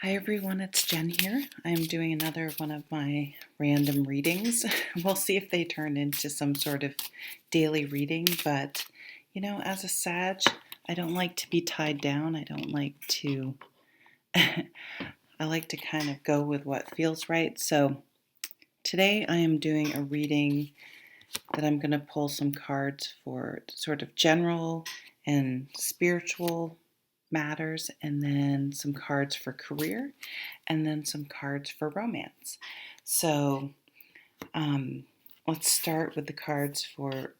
Hi everyone, it's Jen here. I'm doing another one of my random readings. We'll see if they turn into some sort of daily reading, but as a Sag, I don't like to be tied down. I don't like to, I like to kind of go with what feels right. So today I am doing a reading that I'm going to pull some cards for sort of general and spiritual matters, and then some cards for career, and then some cards for romance. So let's start with the cards for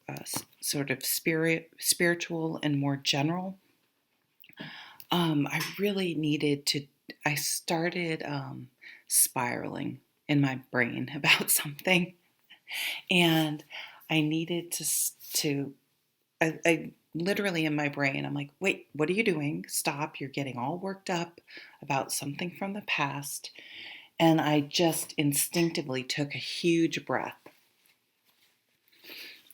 sort of spiritual and more general. I really needed to. I started spiraling in my brain about something, and I needed to. I literally in my brain, I'm like, wait, what are you doing? Stop! You're getting all worked up about something from the past. And I just instinctively took a huge breath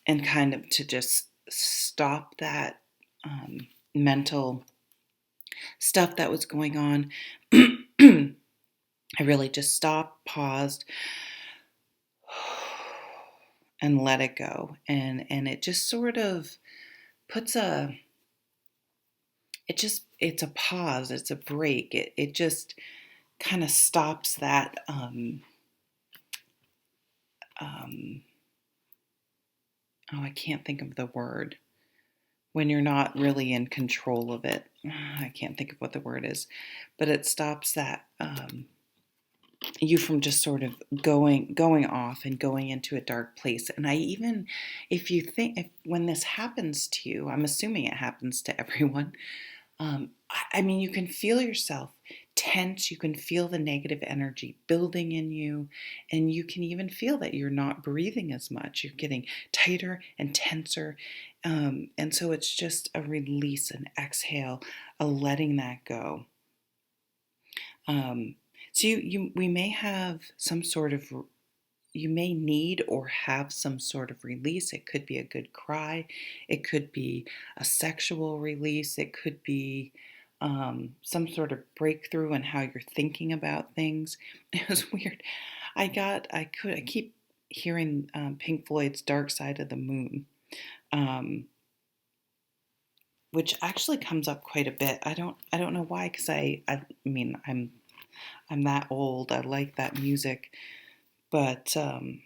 and kind of to just stop that mental stuff that was going on. I really just stopped, paused, and let it go. And it just sort of puts it's a pause, it's a break. It just kind of stops that I can't think of the word when you're not really in control of it. I can't think of what the word is, but it stops that you from just sort of going off and going into a dark place. And I even, if when this happens to you, I'm assuming it happens to everyone. I mean, you can feel yourself tense. You can feel the negative energy building in you, and you can even feel that you're not breathing as much. You're getting tighter and tenser, and so it's just a release, an exhale, a letting that go. So we may have some sort of you may need or have some sort of release. It could be a good cry. It could be a sexual release. It could be some sort of breakthrough in how you're thinking about things. It was weird. I keep hearing Pink Floyd's Dark Side of the Moon, um, which actually comes up quite a bit. I don't know why, because I mean, I'm that old. I like that music, but and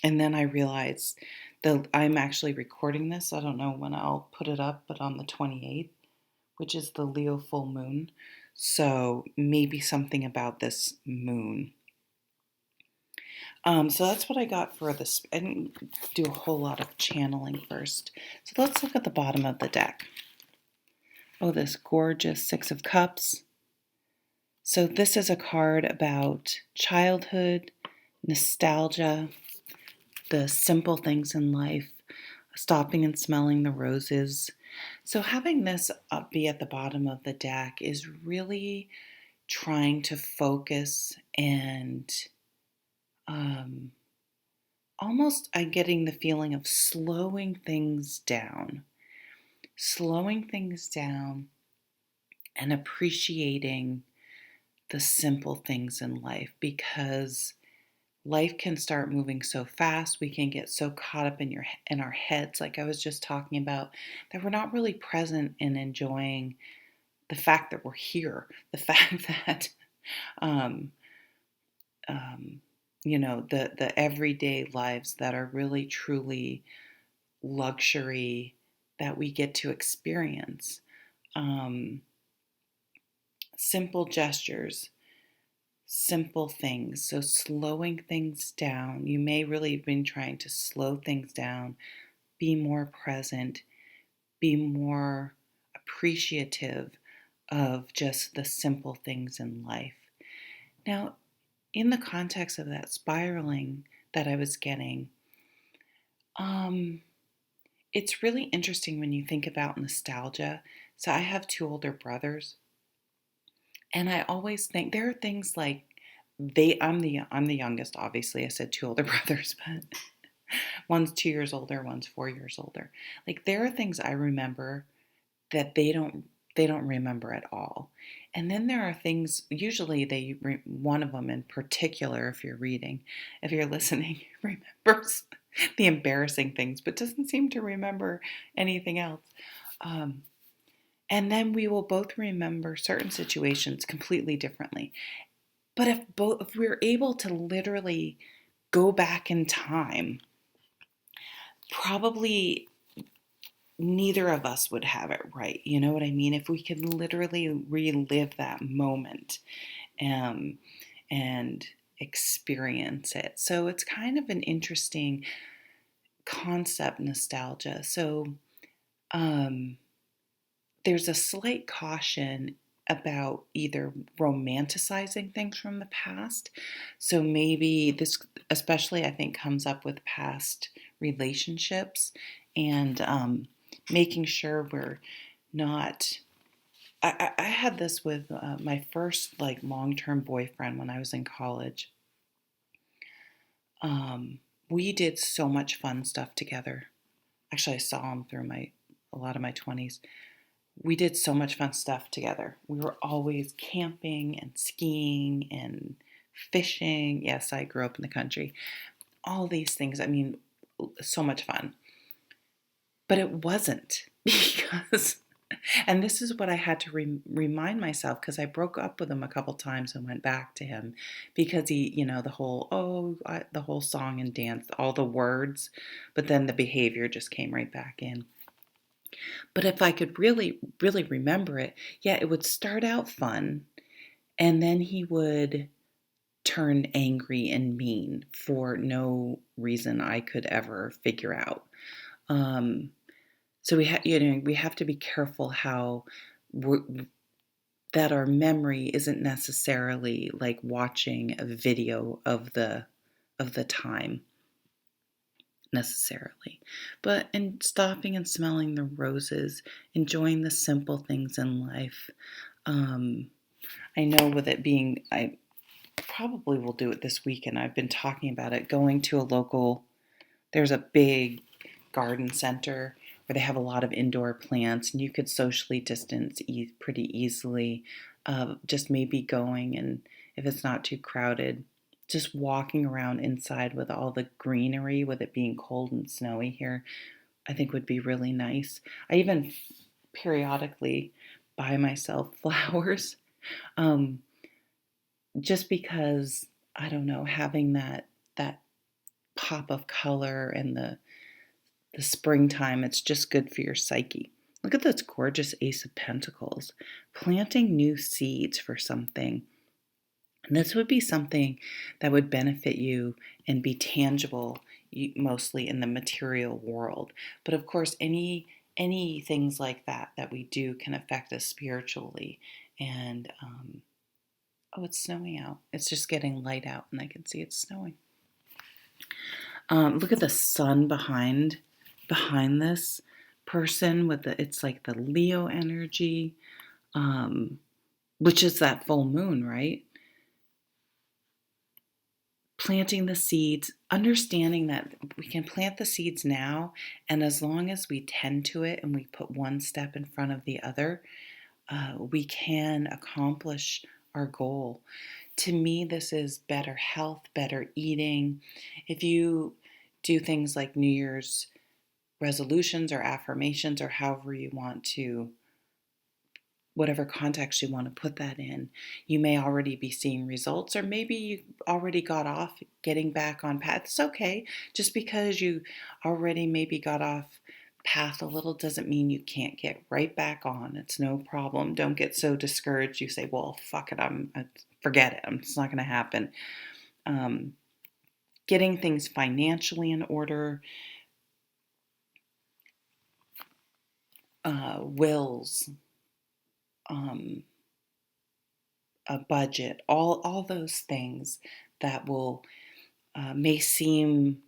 then I realized that I'm actually recording this. I don't know when I'll put it up, but on the 28th, which is the Leo full moon. So maybe something about this moon. So that's what I got for this. I didn't do a whole lot of channeling first. So let's look at the bottom of the deck. Oh, this gorgeous Six of Cups. So this is a card about childhood, nostalgia, the simple things in life, stopping and smelling the roses. So having this be at the bottom of the deck is really trying to focus and almost I'm getting the feeling of slowing things down and appreciating the simple things in life, because life can start moving so fast. We can get so caught up in our heads, like I was just talking about, that we're not really present in enjoying the fact that we're here, the fact that um, the everyday lives that are really truly luxury that we get to experience. Um, Simple gestures, simple things. So slowing things down. You may really have been trying to slow things down, be more present, be more appreciative of just the simple things in life. Now, in the context of that spiraling that I was getting, it's really interesting when you think about nostalgia. So I have two older brothers, and I always think there are things like I'm the youngest, obviously. I said two older brothers, but one's 2 years older, one's 4 years older. Like there are things I remember that they don't they don't remember at all. And then there are things, usually one of them in particular, if you're reading, if you're listening, remembers the embarrassing things, but doesn't seem to remember anything else. Um, and then we will both remember certain situations completely differently. But if we're able to literally go back in time, probably neither of us would have it right. You know what I mean? If we could literally relive that moment, um, and experience it. So it's kind of an interesting concept, nostalgia. So um, there's a slight caution about either romanticizing things from the past. So maybe this, especially, I think, comes up with past relationships and making sure we're not. I had this with my first like long-term boyfriend when I was in college. Um, we did so much fun stuff together. Actually, I saw him through my a lot of my 20s. We did so much fun stuff together. We were always camping and skiing and fishing. Yes, I grew up in the country. All these things. I mean, so much fun. But it wasn't because, and this is what I had to remind myself because I broke up with him a couple times and went back to him because he, the whole, the whole song and dance, all the words, but then the behavior just came right back in. But if I could really, really remember it, yeah, it would start out fun and then he would turn angry and mean for no reason I could ever figure out. Um, so we have to be careful how that our memory isn't necessarily like watching a video of the time necessarily, but in stopping and smelling the roses, enjoying the simple things in life. Um, I know with it being, I probably will do it this weekend. I've been talking about it, going to a local, there's a big garden center where they have a lot of indoor plants and you could socially distance pretty easily. Just maybe going and if it's not too crowded, just walking around inside with all the greenery, with it being cold and snowy here, I think would be really nice. I even periodically buy myself flowers, um, just because I don't know, having that pop of color and the springtime, it's just good for your psyche. Look at this gorgeous Ace of Pentacles. Planting new seeds for something. And this would be something that would benefit you and be tangible, mostly in the material world. But of course, any things like that we do can affect us spiritually. And oh, it's snowing out. It's just getting light out, and I can see it's snowing. Look at the sun behind this person with it's like the Leo energy, which is that full moon, right? Planting the seeds, understanding that we can plant the seeds now, and as long as we tend to it and we put one step in front of the other, we can accomplish our goal. To me, this is better health, better eating. If you do things like New Year's resolutions or affirmations or however you want to, whatever context you want to put that in, you may already be seeing results, or maybe you already got off getting back on path. It's okay. Just because you already maybe got off path a little doesn't mean you can't get right back on. It's no problem. Don't get so discouraged you say, well, fuck it, forget it, it's not going to happen. Getting things financially in order, wills, um, a budget, all those things that will may seem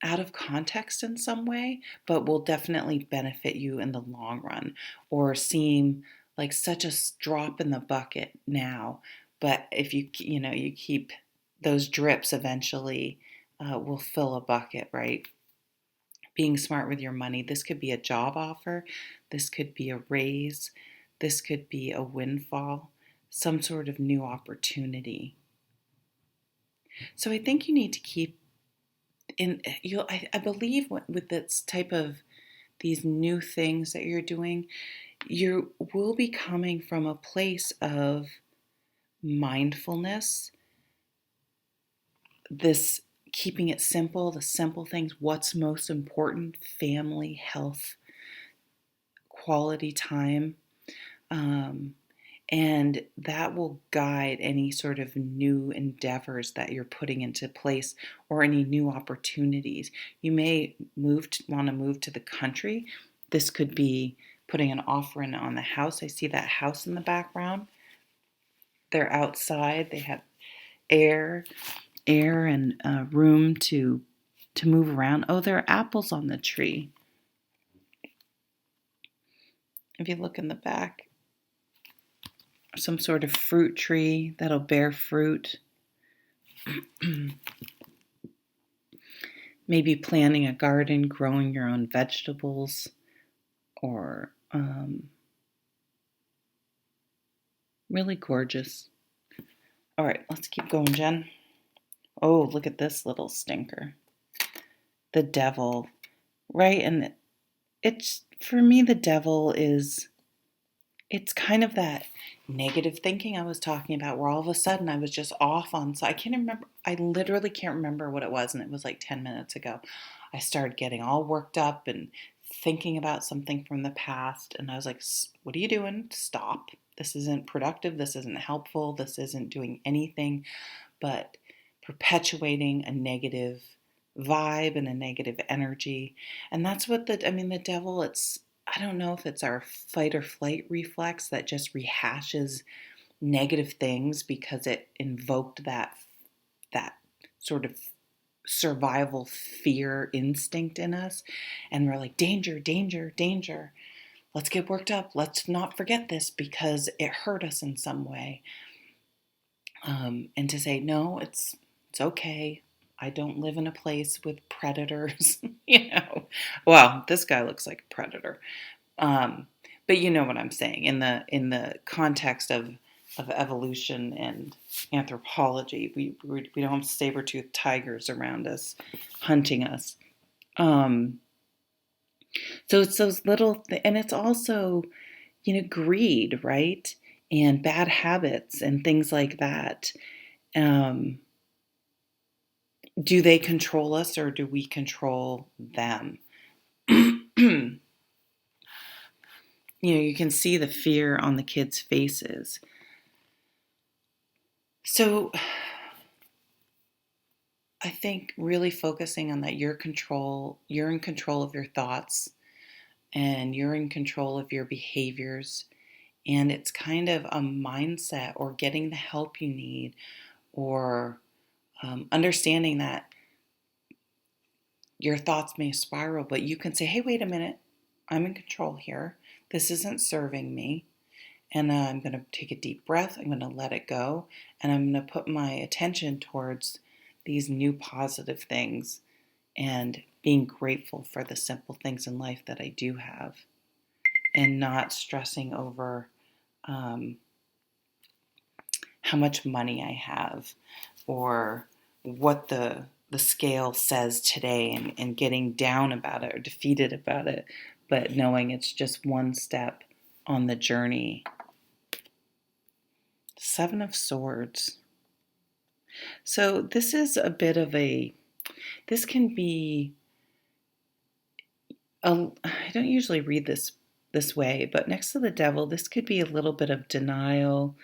out of context in some way, but will definitely benefit you in the long run, or seem like such a drop in the bucket now. But if you keep those drips, eventually will fill a bucket, right? being smart with your money. This could be a job offer. This could be a raise. This could be a windfall, some sort of new opportunity. So I think you need to keep in, I believe with this type of these new things that you're doing, you will be coming from a place of mindfulness, this keeping it simple, the simple things, what's most important, family, health, quality time. Um, and that will guide any sort of new endeavors that you're putting into place or any new opportunities. You may want to move to the country. This could be putting an offer in on the house. I see that house in the background. They're outside. They have air and room to move around. Oh, there are apples on the tree. If you look in the back, some sort of fruit tree that'll bear fruit. Maybe planting a garden, growing your own vegetables, or really gorgeous. All right, let's keep going, Jen. Oh, look at this little stinker. The devil, right? And it's, for me, the devil is, it's kind of that negative thinking I was talking about, where all of a sudden I was just off on, so I can't remember, I literally can't remember what it was, and it was like 10 minutes ago. I started getting all worked up and thinking about something from the past, and I was like, what are you doing? Stop. This isn't productive. This isn't helpful. This isn't doing anything but perpetuating a negative vibe and a negative energy. And that's what the devil, it's, I don't know if it's our fight or flight reflex that just rehashes negative things because it invoked that sort of survival fear instinct in us, and we're like, danger, danger, danger. Let's get worked up. Let's not forget this because it hurt us in some way. And to say, no, it's okay. I don't live in a place with predators, Well, this guy looks like a predator. But you know what I'm saying in the context of evolution and anthropology. We don't have saber-toothed tigers around us hunting us. So it's those little and it's also, greed, right? And bad habits and things like that. Um, do they control us or do we control them? You can see the fear on the kids' faces. So I think really focusing on that, you're in control of your thoughts and you're in control of your behaviors. And it's kind of a mindset or getting the help you need or understanding that your thoughts may spiral, but you can say, hey, wait a minute, I'm in control here. This isn't serving me. And I'm going to take a deep breath. I'm going to let it go. And I'm going to put my attention towards these new positive things and being grateful for the simple things in life that I do have and not stressing over how much money I have or what the scale says today and getting down about it or defeated about it, but knowing it's just one step on the journey. Seven of Swords. So this is a bit of this can be, I don't usually read this way, but next to the devil, this could be a little bit of denial.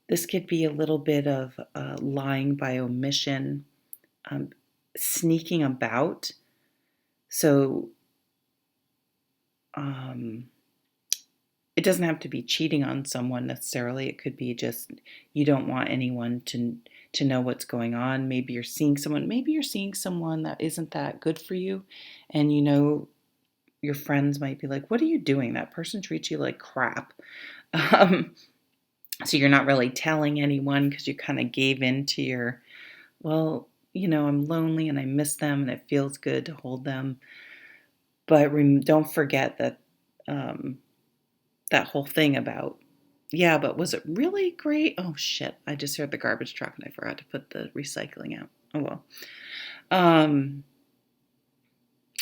This could be a little bit of lying by omission, sneaking about. So it doesn't have to be cheating on someone necessarily. It could be just you don't want anyone to know what's going on. Maybe you're seeing someone that isn't that good for you, and your friends might be like, what are you doing? That person treats you like crap. So you're not really telling anyone because you kind of gave in to I'm lonely and I miss them and it feels good to hold them. But don't forget that that whole thing about, yeah, but was it really great? Oh shit, I just heard the garbage truck and I forgot to put the recycling out. Oh well.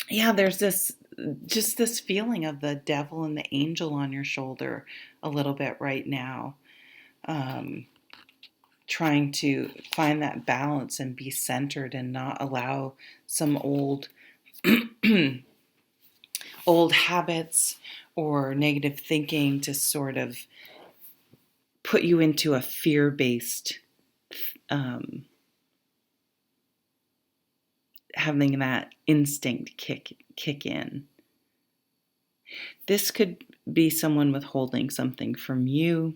Yeah, there's this feeling of the devil and the angel on your shoulder a little bit right now. Um, Trying to find that balance and be centered and not allow some old habits or negative thinking to sort of put you into a fear-based um, having that instinct kick in. This could be someone withholding something from you.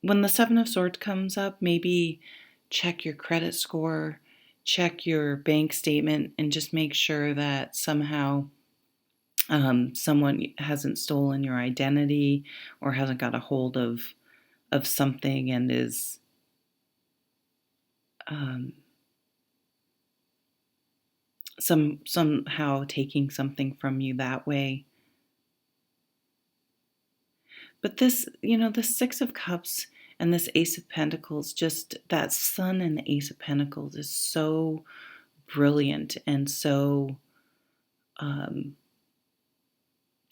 When the Seven of Swords comes up, maybe check your credit score, check your bank statement, and just make sure that somehow someone hasn't stolen your identity or hasn't got a hold of something and is somehow taking something from you that way. But this, the Six of Cups and this Ace of Pentacles, just that Sun and the Ace of Pentacles is so brilliant and so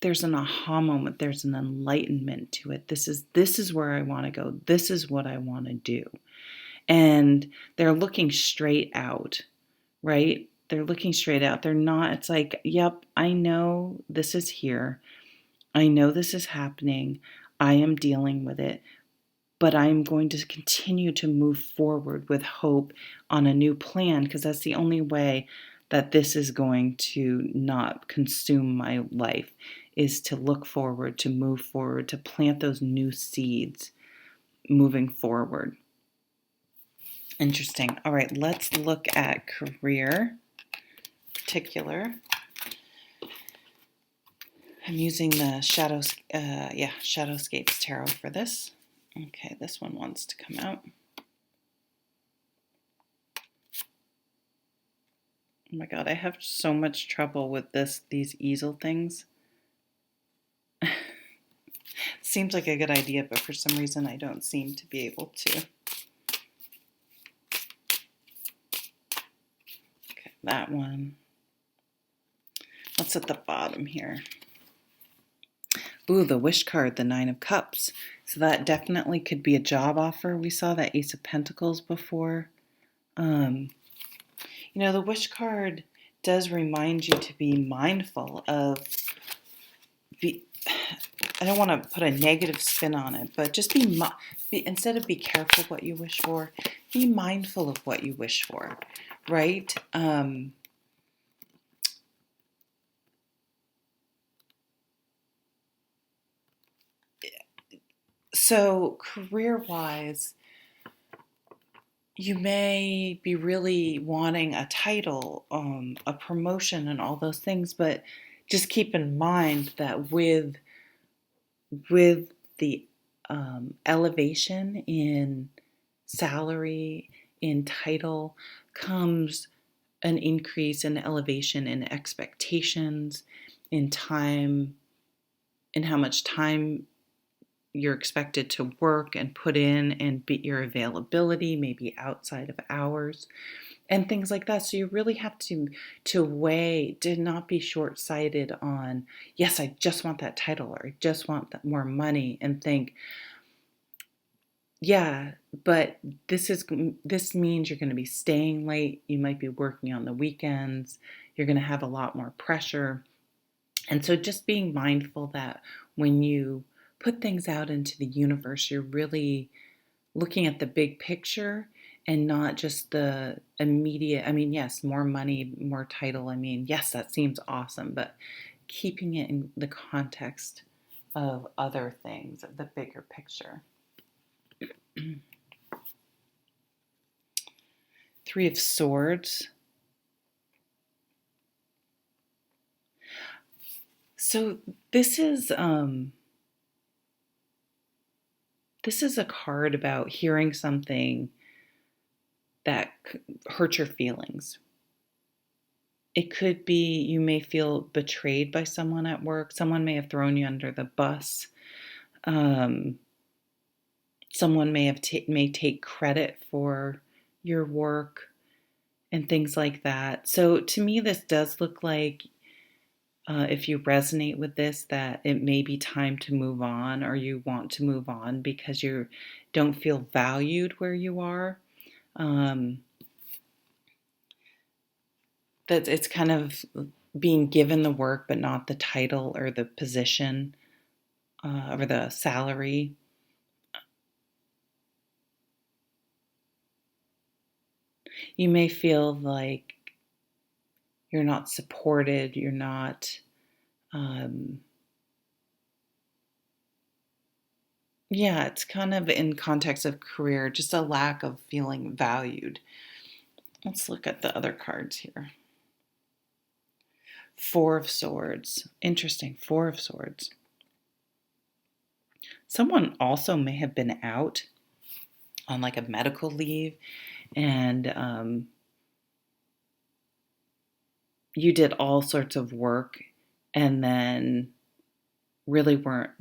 there's an aha moment, there's an enlightenment to it. This is where I want to go. This is what I want to do. And they're looking straight out, right? They're looking straight out. They're not, it's like, yep, I know this is here. I know this is happening. I am dealing with it. But I'm going to continue to move forward with hope on a new plan because that's the only way that this is going to not consume my life, is to look forward, to move forward, to plant those new seeds moving forward. Interesting. All right, let's look at career particular. I'm using the Shadowscapes tarot for this. Okay, this one wants to come out. Oh my god, I have so much trouble with these easel things. Seems like a good idea, but for some reason I don't seem to be able to. Okay, that one. What's at the bottom here? Ooh, the wish card, the Nine of Cups. So that definitely could be a job offer. We saw that Ace of Pentacles before. The wish card does remind you to be mindful of I don't want to put a negative spin on it, but just instead of be careful what you wish for, be mindful of what you wish for, right? So career-wise, you may be really wanting a title, a promotion, and all those things, but just keep in mind that with the elevation in salary, in title, comes an increase in elevation in expectations, in time, in how much time you're expected to work and put in, and be your availability, maybe outside of hours, and things like that. So you really have to weigh, to not be short-sighted on, yes, I just want that title, or I just want that more money, and think, yeah, but this means you're going to be staying late, you might be working on the weekends, you're going to have a lot more pressure. And so just being mindful that when you put things out into the universe, you're really looking at the big picture and not just the immediate. I mean, yes, more money, more title. I mean, yes, that seems awesome, but keeping it in the context of other things, of the bigger picture. Three of Swords. So this is a card about hearing something that hurt your feelings, It could be you may feel betrayed by someone at work. Someone may have thrown you under the bus. Um, Someone may take credit for your work and things like that. So to me, this does look like, if you resonate with this, that it may be time to move on, or you want to move on because you don't feel valued where you are. Um, that it's kind of being given the work, but not the title or the position, or the salary. You may feel like you're not supported, you're not, um, yeah, it's kind of in context of career, just a lack of feeling valued. Let's look at the other cards here. Four of Swords. Interesting. Four of Swords. Someone also may have been out on like a medical leave, and you did all sorts of work, and then really weren't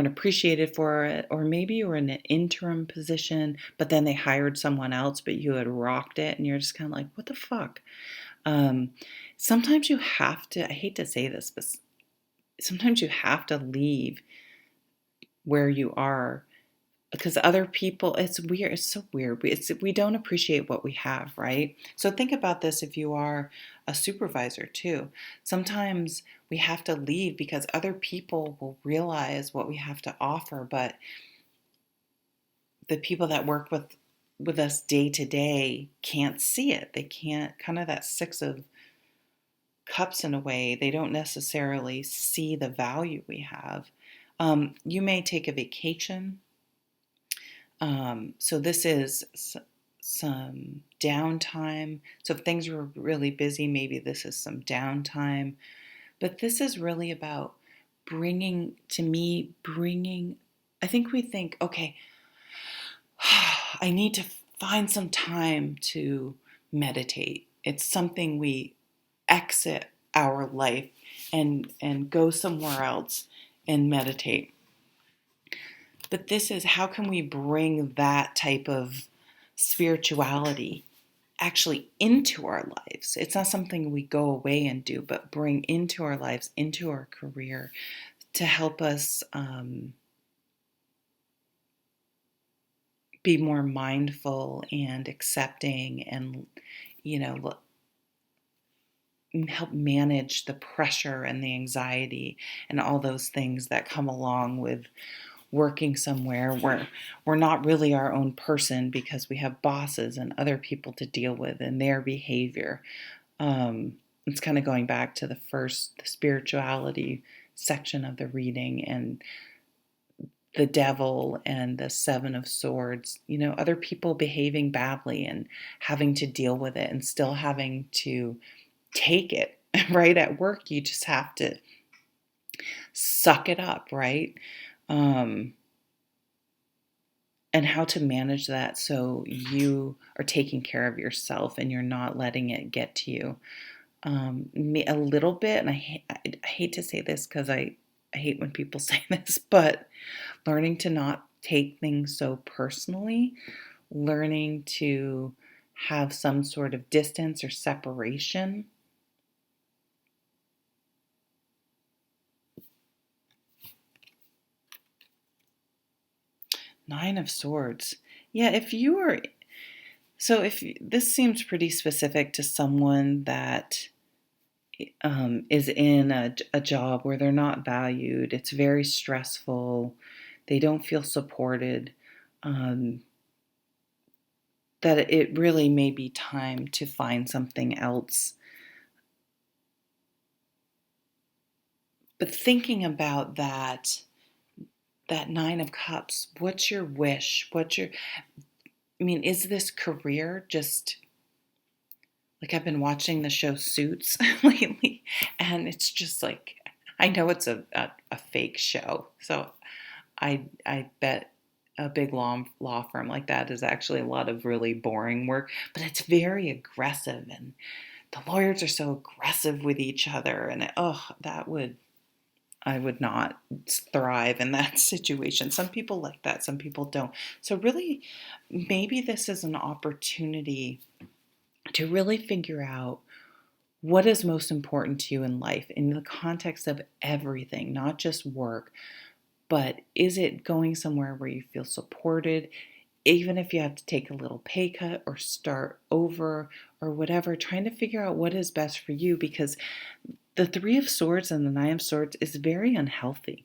appreciated for it, or maybe you were in an interim position, but then they hired someone else, but you had rocked it, and you're just kind of like, what the fuck? Um, Sometimes you have to. I hate to say this, but sometimes you have to leave where you are because other people, it's weird, it's so weird, we don't appreciate what we have, right? So think about this. If you are a supervisor too, sometimes we have to leave because other people will realize what we have to offer, but the people that work with us day to day can't see it. They can't, kind of that Six of Cups in a way, they don't necessarily see the value we have. You may take a vacation. So this is some downtime. So if things were really busy, maybe this is some downtime. But this is really about bringing, I think we think, okay, I need to find some time to meditate. It's something we exit our life and go somewhere else and meditate. But this is, how can we bring that type of spirituality actually into our lives? It's not something we go away and do, but bring into our lives, into our career, to help us be more mindful and accepting, and you know help manage the pressure and the anxiety and all those things that come along with working somewhere where we're not really our own person because we have bosses and other people to deal with and their behavior. It's kind of going back to the spirituality section of the reading, and the devil and the Seven of Swords, other people behaving badly and having to deal with it and still having to take it. Right? At work, you just have to suck it up, right? Um, and how to manage that so you are taking care of yourself and you're not letting it get to you. A little bit, and I hate to say this because I hate when people say this, but learning to not take things so personally, learning to have some sort of distance or separation. Nine of Swords. Yeah, if this seems pretty specific to someone that is in a job where they're not valued, it's very stressful, they don't feel supported, um, that it really may be time to find something else. But thinking about that Nine of Cups, what's your wish? Is this career just like, I've been watching the show Suits lately, and it's just like, I know it's a fake show, so I bet a big law firm like that is actually a lot of really boring work, but it's very aggressive, and the lawyers are so aggressive with each other, and I would not thrive in that situation. Some people like that, some people don't. So really, maybe this is an opportunity to really figure out what is most important to you in life in the context of everything, not just work, but is it going somewhere where you feel supported? Even if you have to take a little pay cut or start over or whatever, trying to figure out what is best for you, because the Three of Swords and the Nine of Swords is very unhealthy.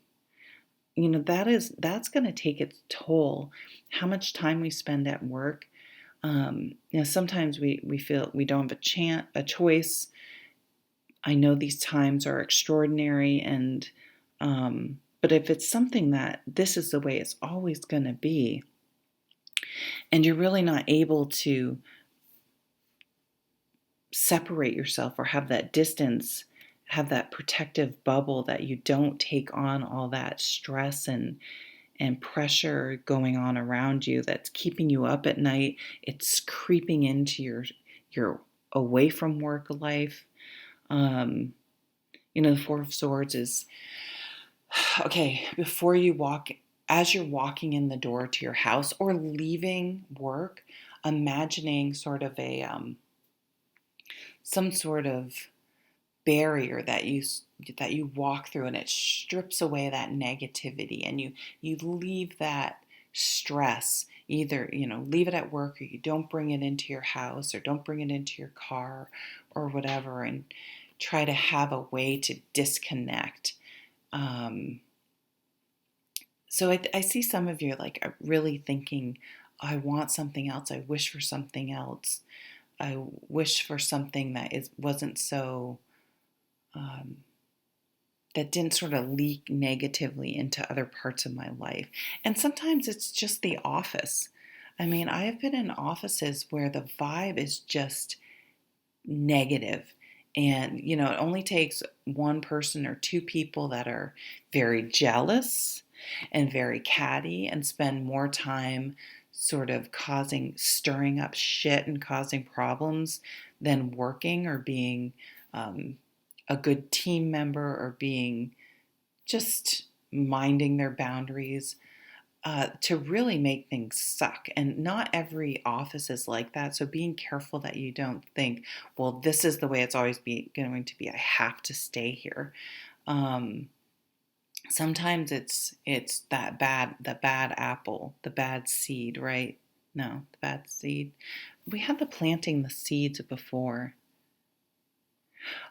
That's going to take its toll. How much time we spend at work. Sometimes we feel we don't have a choice. I know these times are extraordinary, and but if it's something that this is the way it's always going to be, and you're really not able to separate yourself or have that distance, have that protective bubble that you don't take on all that stress and pressure going on around you that's keeping you up at night. It's creeping into your away from work life. The Four of Swords is, okay, before you walk, as you're walking in the door to your house or leaving work, imagining sort of some sort of barrier that you walk through, and it strips away that negativity, and you leave that stress, either leave it at work, or you don't bring it into your house, or don't bring it into your car or whatever, and try to have a way to disconnect. So I see some of you like really thinking, I want something else, I wish for something else, I wish for something that wasn't so that didn't sort of leak negatively into other parts of my life. And sometimes it's just the office. I mean, I have been in offices where the vibe is just negative. And, it only takes one person or two people that are very jealous and very catty and spend more time sort of stirring up shit and causing problems than working or being a good team member or being just minding their boundaries, to really make things suck. And not every office is like that. So being careful that you don't think, well, this is the way it's always going to be. I have to stay here. Sometimes it's the bad apple, the bad seed, right? No, the bad seed. We had the planting the seeds before.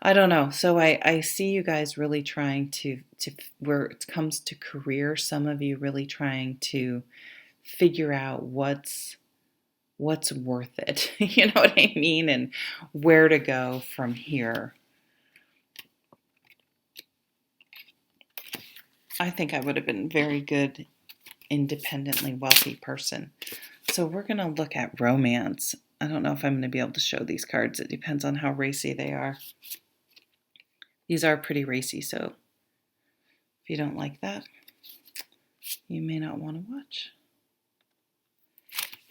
I don't know. So I see you guys really trying to where it comes to career, some of you really trying to figure out what's worth it. You know what I mean? And where to go from here. I think I would have been a very good, independently wealthy person. So we're going to look at romance. I don't know if I'm going to be able to show these cards. It depends on how racy they are. These are pretty racy, so if you don't like that, you may not want to watch.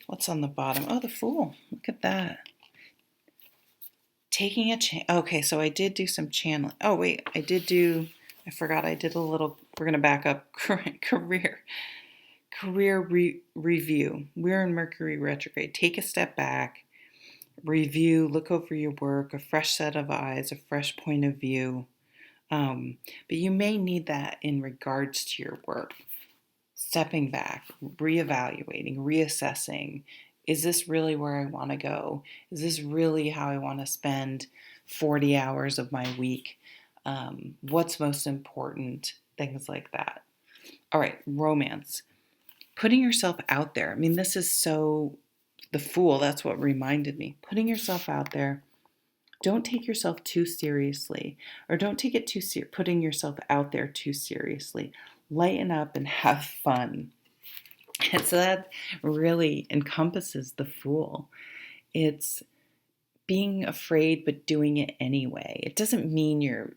What's on the bottom? Oh, the Fool. Look at that. Taking a chance. Okay, so I did do some channeling. Oh, wait, I forgot I did a little, we're going to back up. Career review. We're in Mercury retrograde. Take a step back, review, look over your work, a fresh set of eyes, a fresh point of view. But you may need that in regards to your work. Stepping back, reevaluating, reassessing. Is this really where I want to go? Is this really how I want to spend 40 hours of my week? What's most important? Things like that. All right, romance. Putting yourself out there. I mean, this is so, the Fool, that's what reminded me. Putting yourself out there. Don't take yourself too seriously, or don't take it putting yourself out there too seriously. Lighten up and have fun. And so that really encompasses the Fool. It's being afraid but doing it anyway. It doesn't mean you're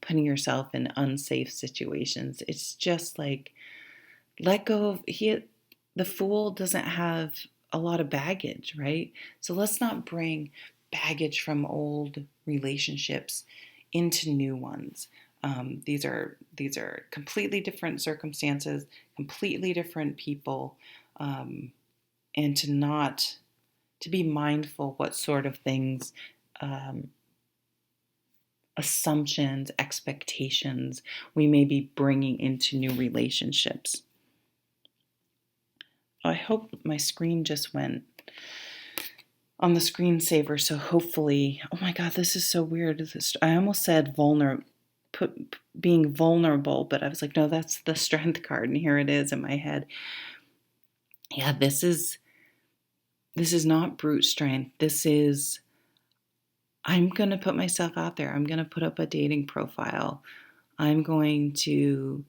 putting yourself in unsafe situations. It's just like, let go of the Fool doesn't have a lot of baggage, right? So let's not bring baggage from old relationships into new ones. These are completely different circumstances, completely different people, and to be mindful what sort of things, um, assumptions, expectations we may be bringing into new relationships. I hope my screen just went on the screensaver, so hopefully, oh my God, this is so weird. I almost said being vulnerable, but I was like, no, that's the strength card, and here it is in my head. Yeah, this is not brute strength. This is, I'm going to put myself out there. I'm going to put up a dating profile. I'm going to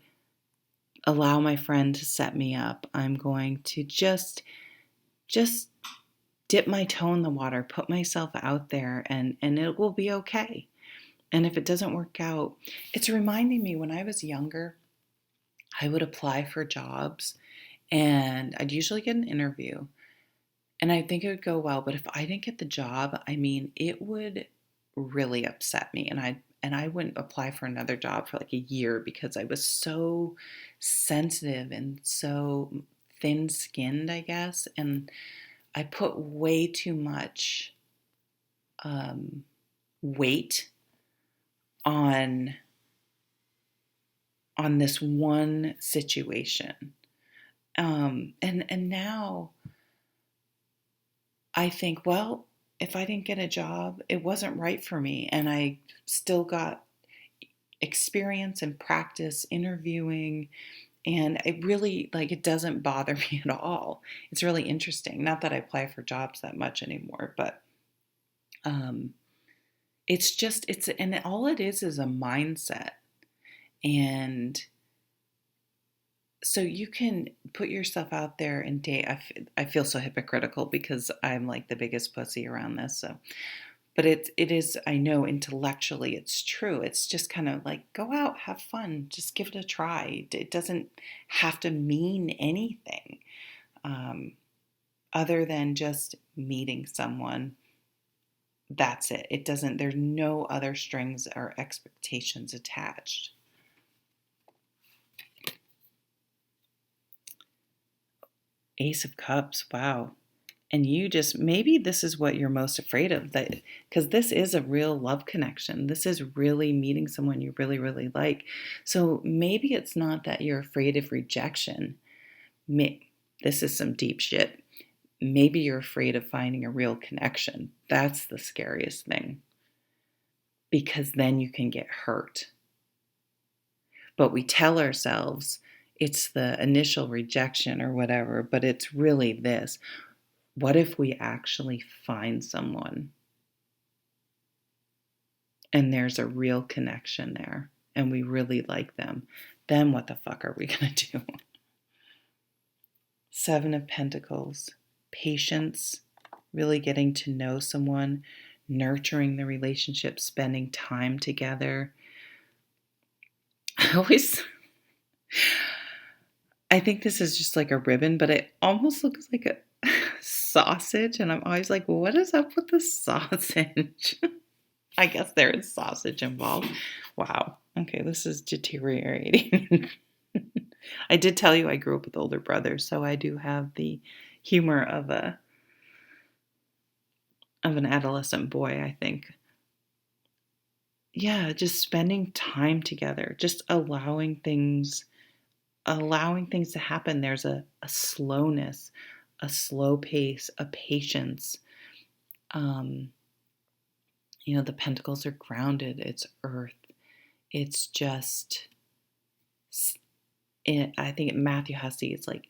allow my friend to set me up. I'm going to just dip my toe in the water, put myself out there, and it will be okay. And if it doesn't work out, it's reminding me when I was younger, I would apply for jobs and I'd usually get an interview and I think it would go well. But if I didn't get the job, I mean, it would really upset me. And I wouldn't apply for another job for like a year because I was so sensitive and so thin skinned, I guess. And I put way too much weight on this one situation. And now I think, well, if I didn't get a job, it wasn't right for me, and I still got experience and practice interviewing, and it really, like, it doesn't bother me at all. It's really interesting. Not that I apply for jobs that much anymore, but um, and all it is a mindset. And so you can put yourself out there and date. I feel so hypocritical because I'm like the biggest pussy around this. So, but it is. I know intellectually it's true. It's just kind of like go out, have fun, just give it a try. It doesn't have to mean anything um, other than just meeting someone. That's it. It doesn't. There's no other strings or expectations attached. Ace of Cups. Wow. And you just, maybe this is what you're most afraid of, that because this is a real love connection. This is really meeting someone you really, really like. So maybe it's not that you're afraid of rejection. This is some deep shit. Maybe you're afraid of finding a real connection. That's the scariest thing. Because then you can get hurt. But we tell ourselves it's the initial rejection or whatever, but it's really this. What if we actually find someone and there's a real connection there and we really like them? Then what the fuck are we going to do? Seven of Pentacles, patience, really getting to know someone, nurturing the relationship, spending time together. I think this is just like a ribbon, but it almost looks like a sausage. And I'm always like, what is up with the sausage? I guess there is sausage involved. Wow. Okay, this is deteriorating. I did tell you I grew up with older brothers, so I do have the humor of an adolescent boy, I think. Yeah, just spending time together, just allowing things to happen. There's a slowness, a slow pace, a patience. The pentacles are grounded. It's earth. It's just, I think Matthew Hussey, it's like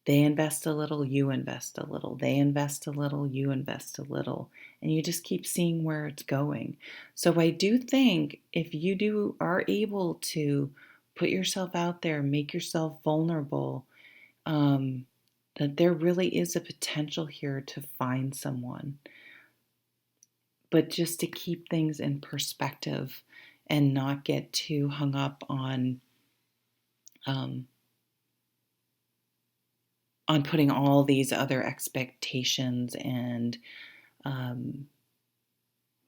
they invest a little, you invest a little. They invest a little, you invest a little. And you just keep seeing where it's going. So I do think if you are able to put yourself out there, make yourself vulnerable, that there really is a potential here to find someone. But just to keep things in perspective and not get too hung up on putting all these other expectations and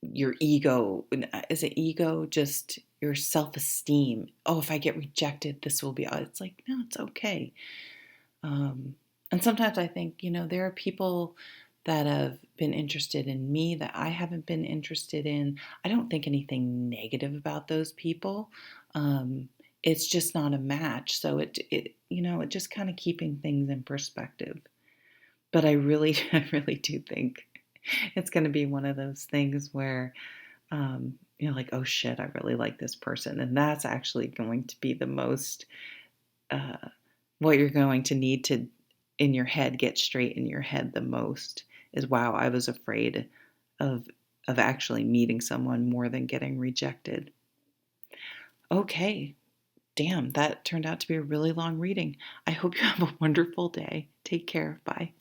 your ego. Is it ego? Just your self-esteem. Oh, if I get rejected, this will be, it's like, no, it's okay. Um, and sometimes I think, there are people that have been interested in me that I haven't been interested in. I don't think anything negative about those people. Um, it's just not a match. So it just kind of keeping things in perspective. But I really, I really do think it's going to be one of those things where, like, oh shit, I really like this person. And that's actually going to be the most, uh, what you're going to need to, in your head, get straight in your head the most is, wow, I was afraid of, of actually meeting someone more than getting rejected. Okay, damn, that turned out to be a really long reading. I hope you have a wonderful day. Take care. Bye.